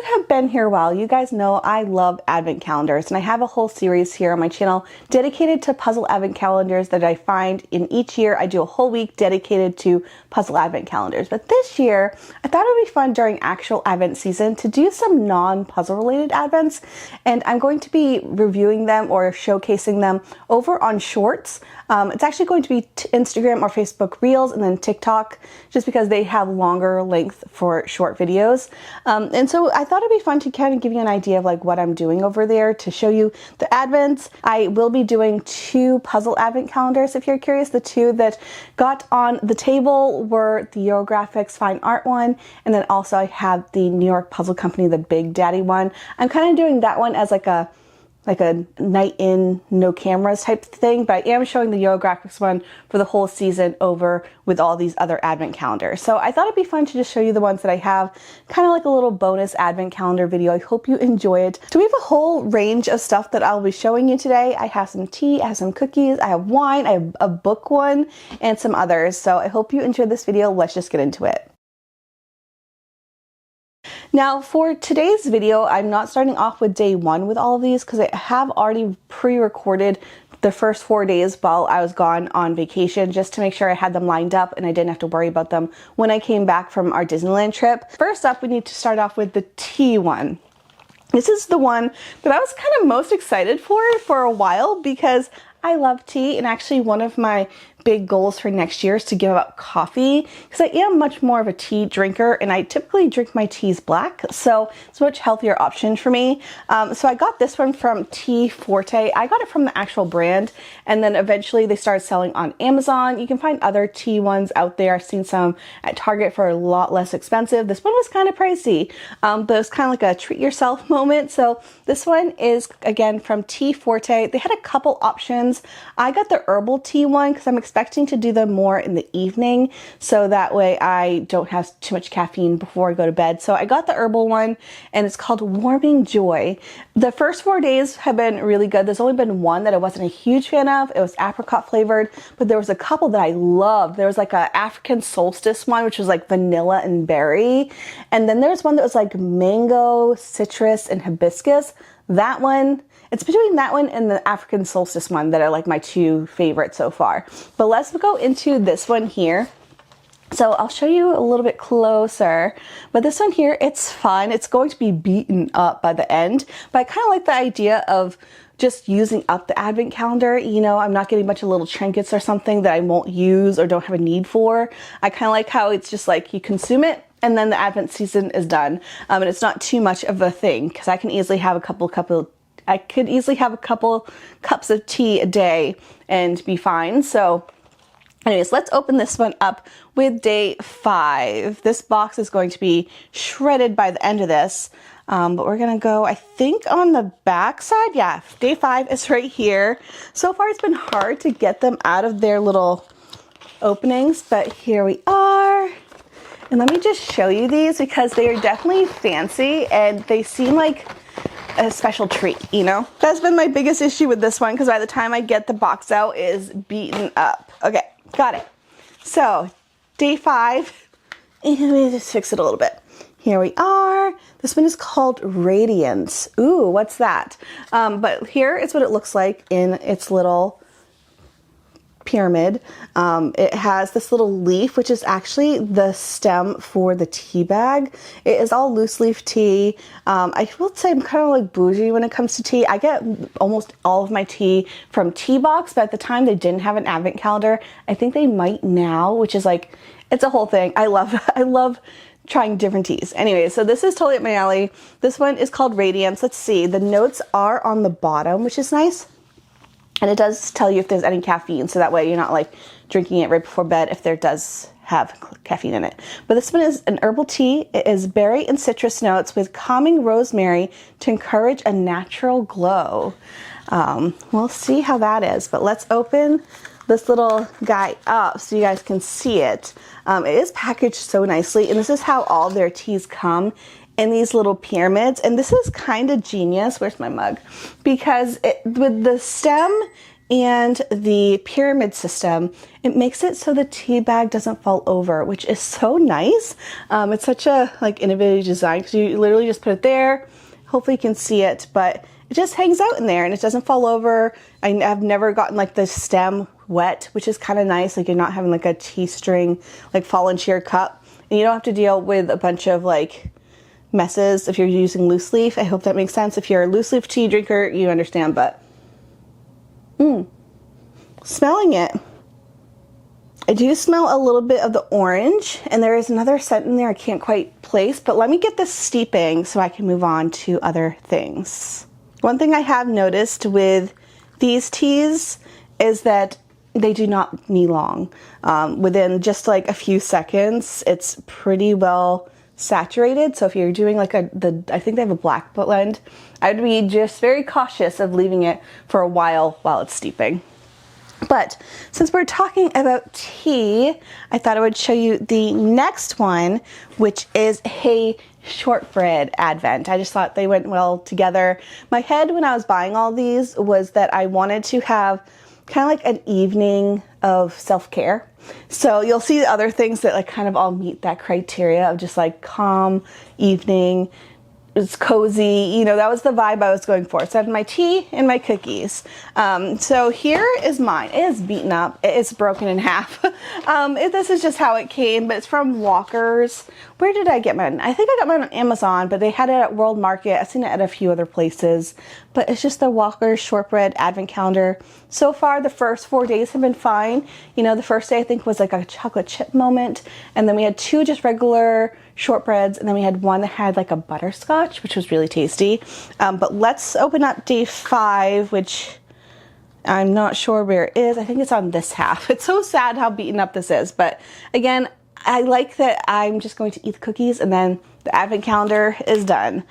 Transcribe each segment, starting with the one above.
you have been here a while, you guys know I love advent calendars, and I have a whole series here on my channel dedicated to puzzle advent calendars that I find in each year. I do a whole week dedicated to puzzle advent calendars, but this year I thought it would be fun during actual advent season to do some non-puzzle related advents, and I'm going to be reviewing them or showcasing them over on Shorts. It's actually going to be Instagram or Facebook Reels and then TikTok, just because they have longer length for short videos. And so I thought it'd be fun to kind of give you an idea of like what I'm doing over there to show you the advents. I will be doing 2 puzzle advent calendars if you're curious. The 2 that got on the table were the Eurographics Fine Art one, and then also I have the New York Puzzle Company, the Big Daddy one. I'm kind of doing that one as like a night in, no cameras type thing, but I am showing the Eurographics one for the whole season over with all these other advent calendars. So I thought it'd be fun to just show you the ones that I have, kind of like a little bonus advent calendar video. I hope you enjoy it. So we have a whole range of stuff that I'll be showing you today. I have some tea, I have some cookies, I have wine, I have a book one, and some others. So I hope you enjoyed this video. Let's just get into it. Now for today's video, I'm not starting off with day 1 with all of these because I have already pre-recorded the first 4 days while I was gone on vacation, just to make sure I had them lined up and I didn't have to worry about them when I came back from our Disneyland trip. First up, we need to start off with the tea one. This is the one that I was kind of most excited for a while because I love tea, and actually one of my big goals for next year is to give up coffee because I am much more of a tea drinker and I typically drink my teas black, so it's a much healthier option for me. So I got this one from Tea Forte. I got it from the actual brand, and then eventually they started selling on Amazon. You can find other tea ones out there. I've seen some at Target for a lot less expensive. This one was kind of pricey, but it was kind of like a treat yourself moment. So this one is again from Tea Forte. They had a couple options. I got the herbal tea one because I'm expecting to do them more in the evening, so that way I don't have too much caffeine before I go to bed. So I got the herbal one, and it's called Warming Joy. The first 4 days have been really good. There's only been one that I wasn't a huge fan of. It was apricot flavored, but there was a couple that I loved. There was like a African solstice one, which was like vanilla and berry, and then there's one that was like mango, citrus, and hibiscus. That one, it's between that one and the African solstice one that are like my 2 favorites so far. But let's go into this one here. So I'll show you a little bit closer, but this one here, it's fun. It's going to be beaten up by the end, but I kind of like the idea of just using up the advent calendar. You know, I'm not getting a bunch of little trinkets or something that I won't use or don't have a need for. I kind of like how it's just like you consume it and then the advent season is done. And it's not too much of a thing because I can easily have I could easily have a couple cups of tea a day and be fine. So anyways, let's open this one up with day 5. This box is going to be shredded by the end of this, but we're gonna go, I think, on the back side. Yeah, day 5 is right here. So far it's been hard to get them out of their little openings, but here we are. And let me just show you these because they are definitely fancy and they seem like a special treat, you know? That's been my biggest issue with this one because by the time I get the box out, it is beaten up. Okay, got it. So, day 5, and let me just fix it a little bit. Here we are. This one is called Radiance. Ooh, what's that? But here is what it looks like in its little pyramid. It has this little leaf, which is actually the stem for the tea bag. It is all loose leaf tea. I will say I'm kind of like bougie when it comes to tea. I get almost all of my tea from Tea Box, but at the time they didn't have an advent calendar. I think they might now, which is like, it's a whole thing. I love trying different teas. Anyway, so this is totally up my alley. This one is called Radiance. Let's see. The notes are on the bottom, which is nice. And it does tell you if there's any caffeine, so that way you're not like drinking it right before bed if there does have caffeine in it. But this one is an herbal tea. It is berry and citrus notes with calming rosemary to encourage a natural glow. We'll see how that is, but let's open this little guy up so you guys can see it. It is packaged so nicely, and this is how all their teas come in these little pyramids. And this is kind of genius. Where's my mug? Because with the stem and the pyramid system, it makes it so the tea bag doesn't fall over, which is so nice. It's such a like innovative design because you literally just put it there. Hopefully you can see it, but it just hangs out in there and it doesn't fall over. I've never gotten like the stem wet, which is kind of nice. Like you're not having like a tea string like fall into your cup, and you don't have to deal with a bunch of like messes if you're using loose leaf. I hope that makes sense. If you're a loose leaf tea drinker, you understand, but smelling it, I do smell a little bit of the orange, and there is another scent in there I can't quite place, but let me get this steeping so I can move on to other things. One thing I have noticed with these teas is that they do not need long. Within just like a few seconds, it's pretty well saturated. So if you're doing like I think they have a black blend, I'd be just very cautious of leaving it for a while it's steeping. But since we're talking about tea, I thought I would show you the next one, which is a shortbread advent. I just thought they went well together. My head when I was buying all these was that I wanted to have kind of like an evening of self-care. So you'll see other things that like kind of all meet that criteria of just like calm evening. It's cozy, you know, that was the vibe I was going for. So I have my tea and my cookies. So here is mine. It is beaten up. It's broken in half. This is just how it came, but it's from Walker's. Where did I get mine? I think I got mine on Amazon, but they had it at World Market. I've seen it at a few other places, but it's just the Walker's shortbread advent calendar. So far, the first 4 days have been fine. You know, the first day I think was like a chocolate chip moment, and then we had 2 just regular shortbreads, and then we had one that had like a butterscotch, which was really tasty. But let's open up day 5, which I'm not sure where it is. I think it's on this half. It's so sad how beaten up this is, but again, I like that I'm just going to eat the cookies and then the advent calendar is done.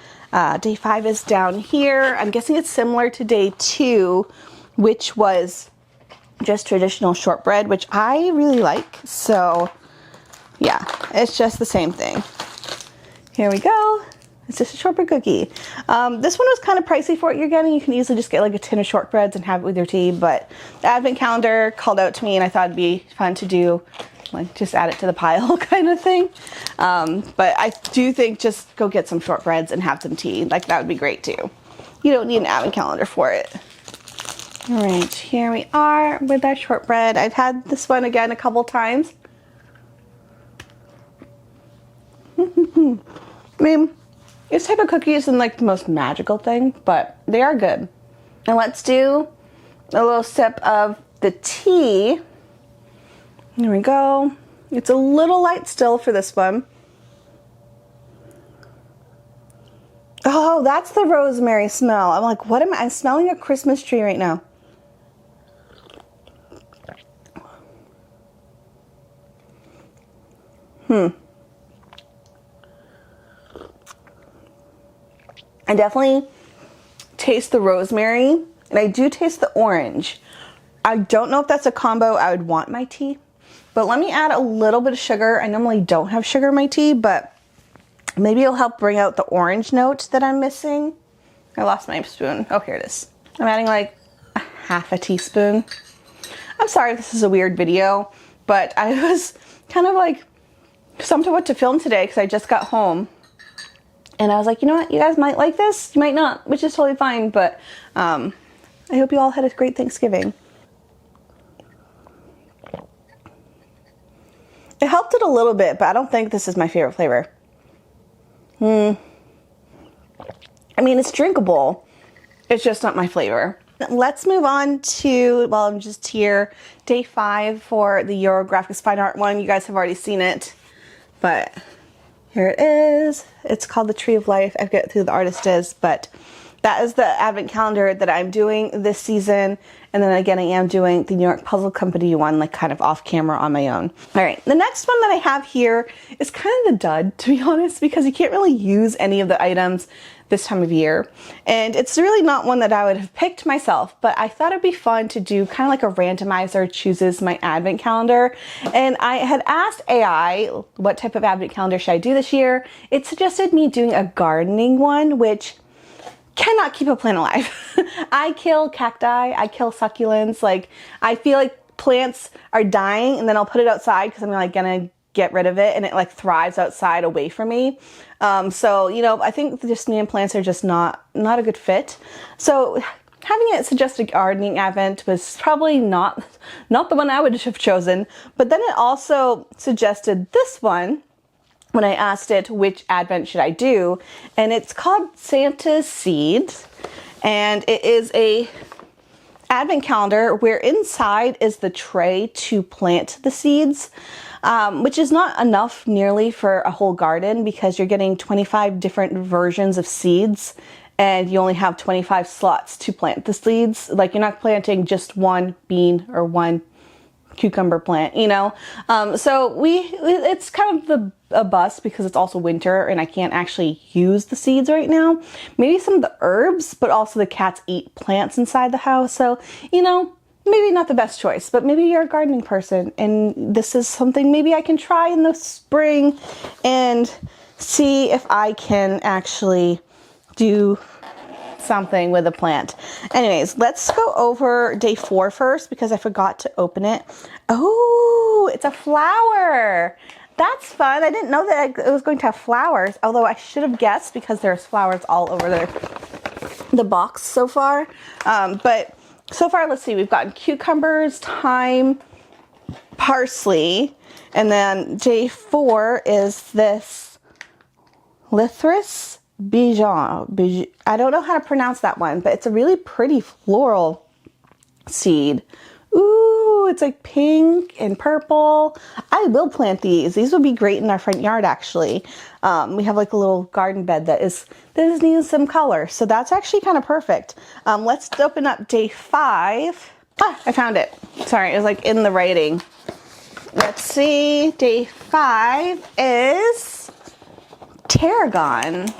Day 5 is down here. I'm guessing it's similar to day 2, which was just traditional shortbread, which I really like. So yeah, it's just the same thing. Here we go. It's just a shortbread cookie. This one was kind of pricey for what you're getting. You can easily just get like a tin of shortbreads and have it with your tea, but the advent calendar called out to me and I thought it'd be fun to do, like just add it to the pile kind of thing. But I do think just go get some shortbreads and have some tea. Like that would be great too. You don't need an advent calendar for it. All right, here we are with our shortbread. I've had this one again a couple times. I mean, this type of cookie isn't like the most magical thing, but they are good. And let's do a little sip of the tea. Here we go. It's a little light still for this one. Oh, that's the rosemary smell. I'm like, what am I? I'm smelling a Christmas tree right now. I definitely taste the rosemary, and I do taste the orange. I don't know if that's a combo I would want in my tea, but let me add a little bit of sugar. I normally don't have sugar in my tea, but maybe it'll help bring out the orange note that I'm missing. I lost my spoon. Oh, here it is. I'm adding like a half a teaspoon. I'm sorry if this is a weird video, but I was kind of like stumped on what to film today because I just got home. And I was like, you know what, you guys might like this, you might not, which is totally fine, but I hope you all had a great Thanksgiving. It helped it a little bit, but I don't think this is my favorite flavor. I mean, it's drinkable, it's just not my flavor. Let's move on to, well, I'm just here, day 5 for the Eurographics Fine Art one. You guys have already seen it, but here it is. It's called the Tree of Life. I forget who the artist is, but that is the advent calendar that I'm doing this season. And then again, I am doing the New York Puzzle Company one, like kind of off camera on my own. All right, the next one that I have here is kind of the dud, to be honest, because you can't really use any of the items this time of year. And it's really not one that I would have picked myself, but I thought it'd be fun to do kind of like a randomizer chooses my advent calendar. And I had asked AI, what type of advent calendar should I do this year? It suggested me doing a gardening one, which cannot keep a plant alive. I kill cacti, I kill succulents. Like, I feel like plants are dying and then I'll put it outside because I'm like gonna get rid of it, and it like thrives outside away from me. So, you know, I think just me and plants are just not a good fit. So having it suggest a gardening advent was probably not the one I would have chosen, but then it also suggested this one when I asked it which advent should I do, and it's called Santa's Seeds, and it is a advent calendar where inside is the tray to plant the seeds, which is not enough nearly for a whole garden because you're getting 25 different versions of seeds and you only have 25 slots to plant the seeds. Like, you're not planting just one bean or one cucumber plant, you know? So it's kind of a bust because it's also winter and I can't actually use the seeds right now. Maybe some of the herbs, but also the cats eat plants inside the house. So, you know, maybe not the best choice, but maybe you're a gardening person and this is something maybe I can try in the spring and see if I can actually do something with a plant. Anyways, let's go over day 4 first because I forgot to open it. Oh, it's a flower. That's fun. I didn't know that it was going to have flowers, although I should have guessed because there's flowers all over the box so far. But so far, let's see, we've gotten cucumbers, thyme, parsley, and then day 4 is this Lithris Bijan. I don't know how to pronounce that one, but it's a really pretty floral seed. Ooh, it's like pink and purple. I will plant these. These would be great in our front yard, actually. We have like a little garden bed that needs some color. So that's actually kind of perfect. Let's open up day 5. Ah, I found it. Sorry, it was like in the writing. Let's see. Day 5 is tarragon.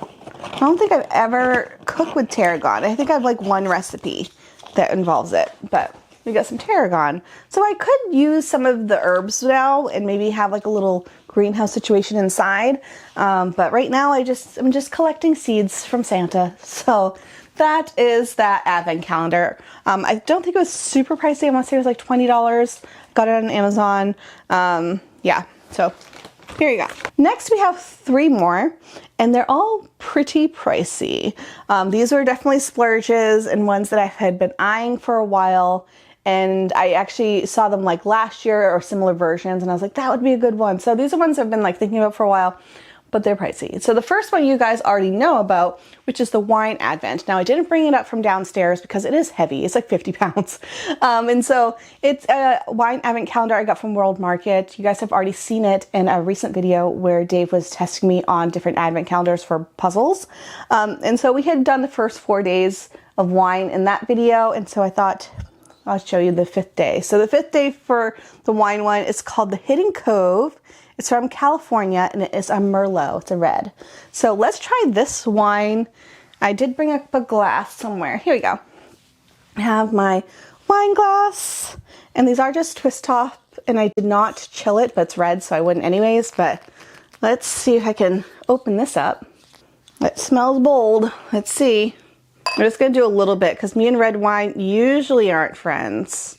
I don't think I've ever cooked with tarragon. I think I have like one recipe that involves it, but we got some tarragon. So I could use some of the herbs now and maybe have like a little greenhouse situation inside. But right now I'm just collecting seeds from Santa. So that is that advent calendar. I don't think it was super pricey. I want to say it was like $20. Got it on Amazon. Yeah, so here you go. Next we have 3 more and they're all pretty pricey. These were definitely splurges and ones that I had been eyeing for a while, and I actually saw them like last year or similar versions and I was like, that would be a good one. So these are ones I've been like thinking about for a while, but they're pricey. So the first one you guys already know about, which is the wine advent. Now I didn't bring it up from downstairs because it is heavy. It's like 50 pounds. And so it's a wine advent calendar I got from World Market. You guys have already seen it in a recent video where Dave was testing me on different advent calendars for puzzles. And so we had done the first 4 days of wine in that video. And so I thought I'll show you the 5th day. So the 5th day for the wine one is called the Hidden Cove. It's from California and it is a Merlot. It's a red. So let's try this wine. I did bring up a glass somewhere. Here we go. I have my wine glass and these are just twist top and I did not chill it, but it's red so I wouldn't anyways. But let's see if I can open this up. It smells bold. Let's see. I'm just going to do a little bit because me and red wine usually aren't friends.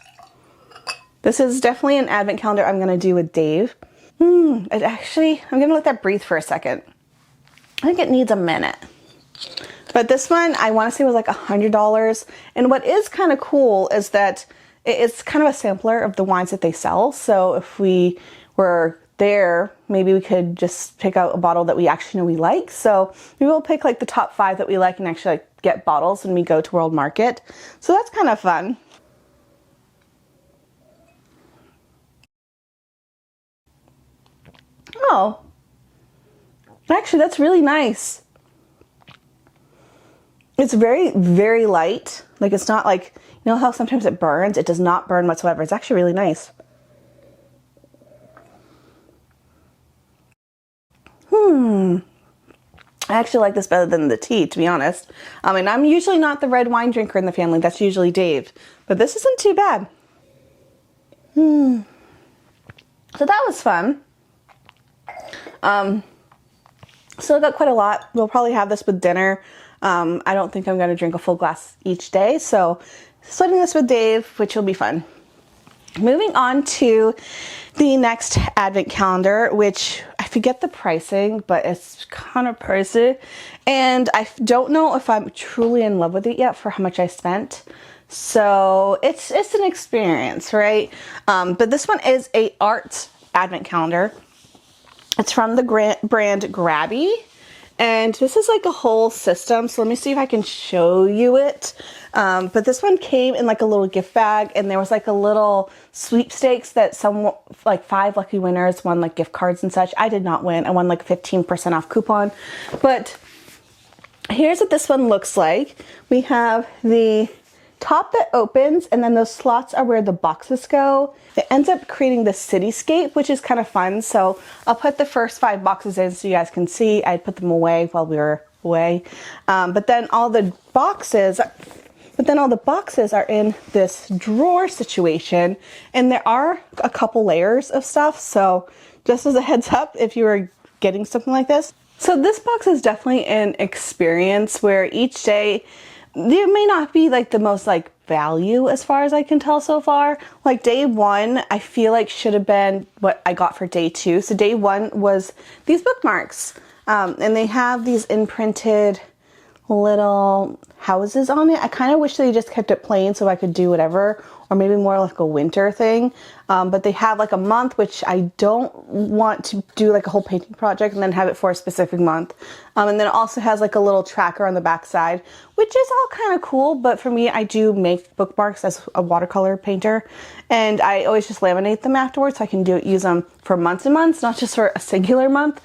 This is definitely an advent calendar I'm going to do with Dave. I'm going to let that breathe for a second. I think it needs a minute. But this one, I want to say was like $100. And what is kind of cool is that it's kind of a sampler of the wines that they sell. So if we were there, maybe we could just pick out a bottle that we actually know we like. So maybe we'll pick like the top 5 that we like and actually like get bottles when we go to World Market. So that's kind of fun. Oh, actually that's really nice. It's very, very light. Like it's not like, you know how sometimes it burns? It does not burn whatsoever. It's actually really nice. I actually like this better than the tea, to be honest. I mean, I'm usually not the red wine drinker in the family. That's usually Dave. But this isn't too bad. So that was fun. Still got quite a lot. We'll probably have this with dinner. I don't think I'm going to drink a full glass each day, so splitting this with Dave, which will be fun. Moving on to the next advent calendar, which I forget the pricing, but it's kind of pricey. And I don't know if I'm truly in love with it yet for how much I spent. So it's an experience, right? But this one is a art advent calendar. It's from the brand Grabby. And this is like a whole system. So let me see if I can show you it. But this one came in like a little gift bag, and there was like a little sweepstakes that some, like 5 lucky winners won like gift cards and such. I did not win. I won like a 15% off coupon. But here's what this one looks like. We have the top that opens, and then those slots are where the boxes go. It ends up creating the cityscape, which is kind of fun. So I'll put the first 5 boxes in so you guys can see. I put them away while we were away. But then all the boxes are in this drawer situation, and there are a couple layers of stuff. So just as a heads up, if you were getting something like this. So this box is definitely an experience where each day there may not be like the most like value as far as I can tell so far. Like day 1, I feel like should have been what I got for day 2. So day 1 was these bookmarks. And they have these imprinted little houses on it. I kind of wish they just kept it plain so I could do whatever, or maybe more like a winter thing. But they have like a month, which I don't want to do like a whole painting project and then have it for a specific month. And then it also has like a little tracker on the back side, which is all kind of cool. But for me, I do make bookmarks as a watercolor painter, and I always just laminate them afterwards so I can use them for months and months, not just for a singular month.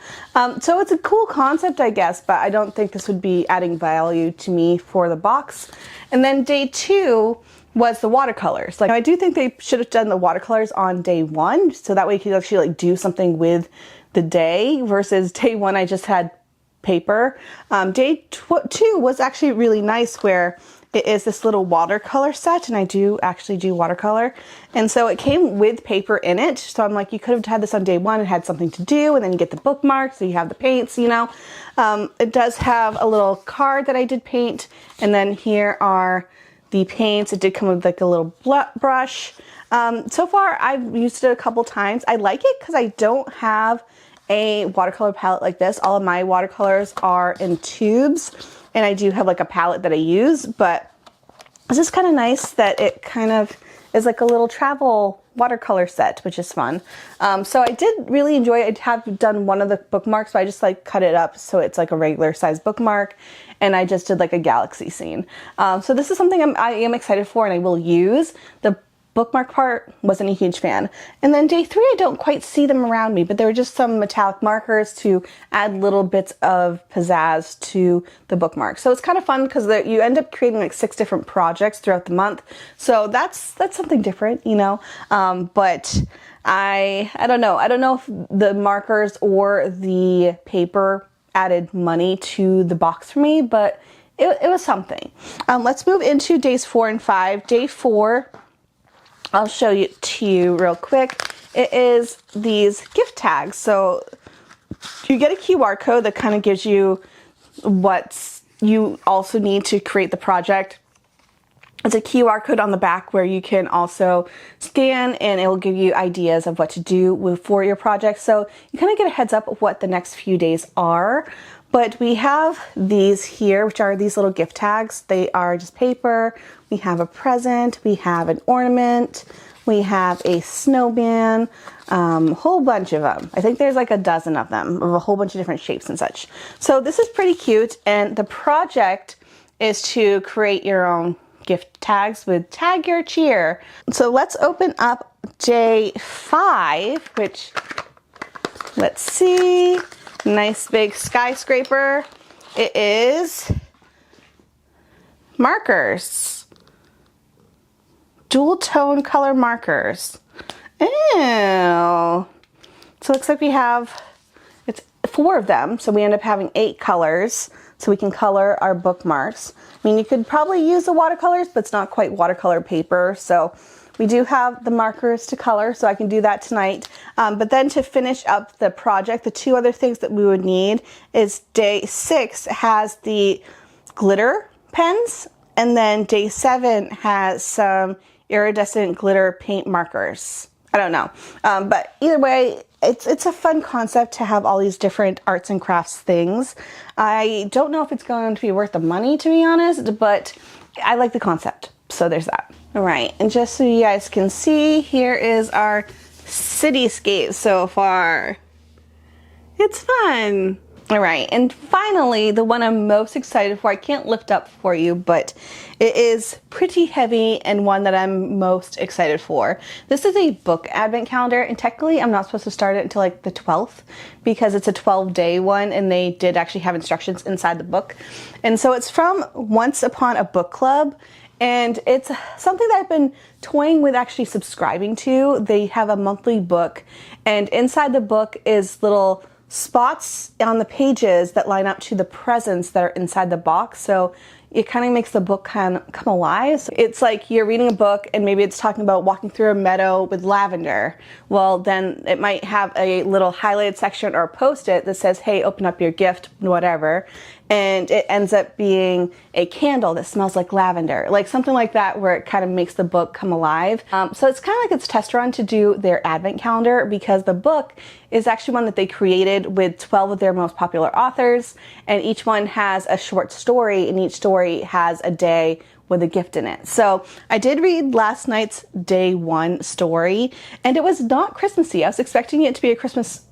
So it's a cool concept, I guess, but I don't think this would be adding value to me for the box. And then day 2 was the watercolors. Like, I do think they should have done the watercolors on day 1, so that way you could actually like do something with the day, versus day 1 I just had paper. Day 2 was actually really nice, where it is this little watercolor set, and I do actually do watercolor, and so it came with paper in it. So I'm like, you could have had this on day 1 and had something to do, and then you get the bookmarks, so you have the paints, you know. It does have a little card that I did paint, and then here are the paints. It did come with like a little brush. So far I've used it a couple times. I like it because I don't have a watercolor palette like this. All of my watercolors are in tubes, and I do have like a palette that I use, but it's just kind of nice that it kind of is like a little travel watercolor set, which is fun. So I did really enjoy it. I have done one of the bookmarks, so I just like cut it up so it's like a regular size bookmark, and I just did like a galaxy scene. So this is something I am excited for and I will use. The bookmark part, wasn't a huge fan. And then day 3, I don't quite see them around me, but there were just some metallic markers to add little bits of pizzazz to the bookmark. So it's kind of fun because you end up creating like 6 different projects throughout the month. So that's something different, you know. But I don't know. I don't know if the markers or the paper added money to the box for me, but it was something. Let's move into days 4 and 5. Day 4, I'll show it to you real quick. It is these gift tags. So you get a QR code that kind of gives you what you also need to create the project. It's a QR code on the back where you can also scan, and it will give you ideas of what to do for your project. So you kind of get a heads up of what the next few days are. But we have these here, which are these little gift tags. They are just paper. We have a present, we have an ornament, we have a snowman, a whole bunch of them. I think there's like a dozen of them, of a whole bunch of different shapes and such. So this is pretty cute, and the project is to create your own gift tags with Tag Your Cheer. So let's open up day 5, which, let's see, nice big skyscraper. It is markers. Dual tone color markers. Ew. So it looks like we have, it's 4 of them, so we end up having 8 colors, so we can color our bookmarks. I mean, you could probably use the watercolors, but it's not quite watercolor paper, so we do have the markers to color, so I can do that tonight. But then to finish up the project, the 2 other things that we would need is day 6 has the glitter pens. And then day 7 has some iridescent glitter paint markers. I don't know. But either way, it's a fun concept to have all these different arts and crafts things. I don't know if it's going to be worth the money, to be honest, but I like the concept. So there's that. All right, and just so you guys can see, here is our cityscape so far. It's fun. All right, and finally, the one I'm most excited for, I can't lift up for you, but it is pretty heavy and one that I'm most excited for. This is a book advent calendar, and technically I'm not supposed to start it until like the 12th because it's a 12-day one, and they did actually have instructions inside the book. And so it's from Once Upon a Book Club, and it's something that I've been toying with actually subscribing to. They have a monthly book, and inside the book is little spots on the pages that line up to the presents that are inside the box. So it kind of makes the book kind of come alive. So it's like you're reading a book and maybe it's talking about walking through a meadow with lavender. Well, then it might have a little highlighted section or a post-it that says, hey, open up your gift, whatever. And it ends up being a candle that smells like lavender, like something like that, where it kind of makes the book come alive. So it's kind of like its test run to do their advent calendar, because the book is actually one that they created with 12 of their most popular authors, and each one has a short story, and each story has a day with a gift in it. So I did read last night's day 1 story, and it was not Christmassy. I was expecting it to be a Christmas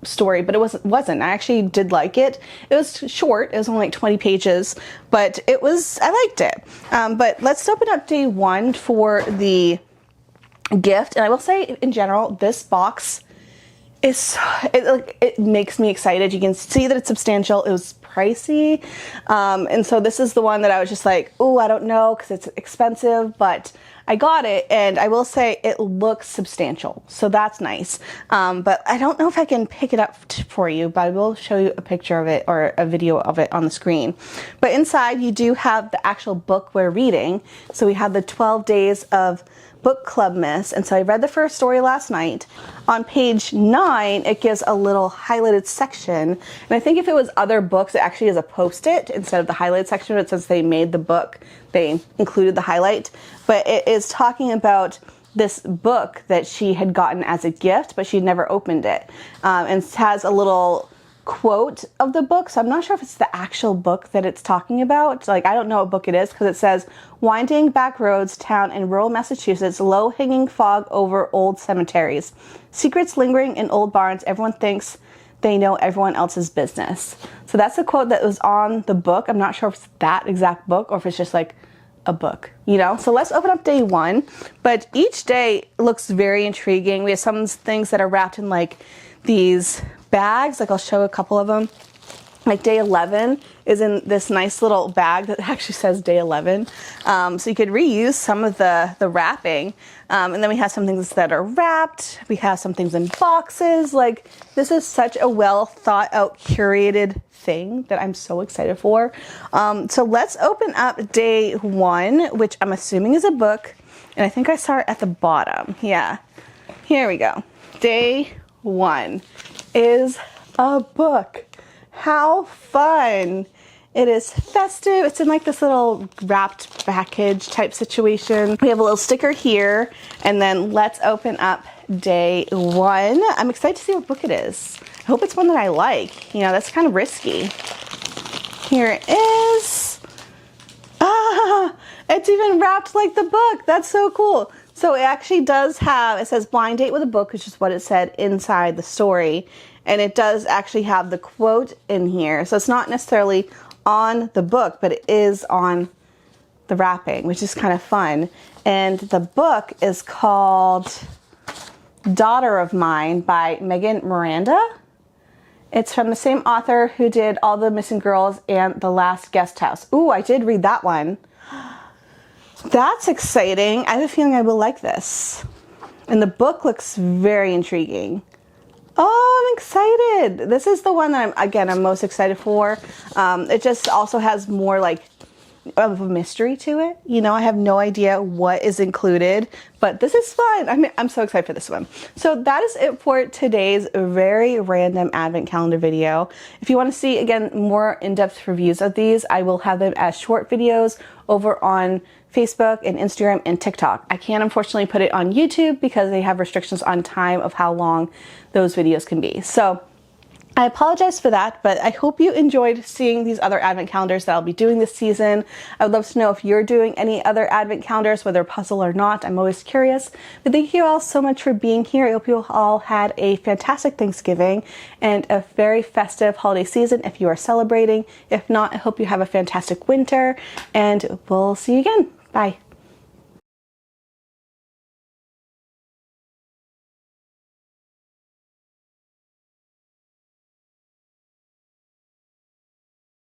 story, but it wasn't. I actually did like it. It was short. It was only like 20 pages, but I liked it. But let's open up day 1 for the gift. And I will say, in general, this box it makes me excited. You can see that it's substantial. It was pricey. And so this is the one that I was just like, oh, I don't know, because it's expensive, but I got it, and I will say it looks substantial, so that's nice. But I don't know if I can pick it up for you, but I will show you a picture of it or a video of it on the screen. But inside you do have the actual book we're reading. So we have the 12 days of book clubmas, and so I read the first story last night. On page 9, it gives a little highlighted section, and I think if it was other books, it actually is a post-it instead of the highlighted section. But since they made the book, they included the highlight. But it is talking about this book that she had gotten as a gift, but she'd never opened it, and it has a little quote of the book. So I'm not sure if it's the actual book that it's talking about. Like, I don't know what book it is, because it says, winding back roads, town in rural Massachusetts, low-hanging fog over old cemeteries, secrets lingering in old barns, everyone thinks they know everyone else's business. So that's the quote that was on the book. I'm not sure if it's that exact book or if it's just like a book, you know? So let's open up day 1. But each day looks very intriguing. We have some things that are wrapped in like these bags. Like, I'll show a couple of them. Like day 11 is in this nice little bag that actually says day 11. So you could reuse some of the wrapping. And then we have some things that are wrapped. We have some things in boxes. Like, this is such a well thought out, curated thing that I'm so excited for. So let's open up day 1, which I'm assuming is a book. And I think I saw it at the bottom. Yeah, here we go. Day 1 is a book. How fun. It is festive. It's in like this little wrapped package type situation. We have a little sticker here, and then let's open up day 1. I'm excited to see what book it is. I hope it's one that I like. You know, that's kind of risky. Here it is. Ah, it's even wrapped like the book. That's so cool. So it actually does have, it says blind date with a book, which is what it said inside the story. And it does actually have the quote in here. So it's not necessarily on the book, but it is on the wrapping, which is kind of fun. And the book is called Daughter of Mine by Megan Miranda. It's from the same author who did All the Missing Girls and The Last Guest House. Ooh, I did read that one. That's exciting. I have a feeling I will like this. And the book looks very intriguing. Oh, I'm excited. This is the one that I'm most excited for. It just also has more like of a mystery to it. You know, I have no idea what is included, but this is fun. I'm so excited for this one. So that is it for today's very random advent calendar video. If you want to see, again, more in-depth reviews of these, I will have them as short videos over on Facebook and Instagram and TikTok. I can't unfortunately put it on YouTube because they have restrictions on time of how long those videos can be. So I apologize for that, but I hope you enjoyed seeing these other advent calendars that I'll be doing this season. I would love to know if you're doing any other advent calendars, whether puzzle or not. I'm always curious. But thank you all so much for being here. I hope you all had a fantastic Thanksgiving and a very festive holiday season if you are celebrating. If not, I hope you have a fantastic winter, and we'll see you again. Bye.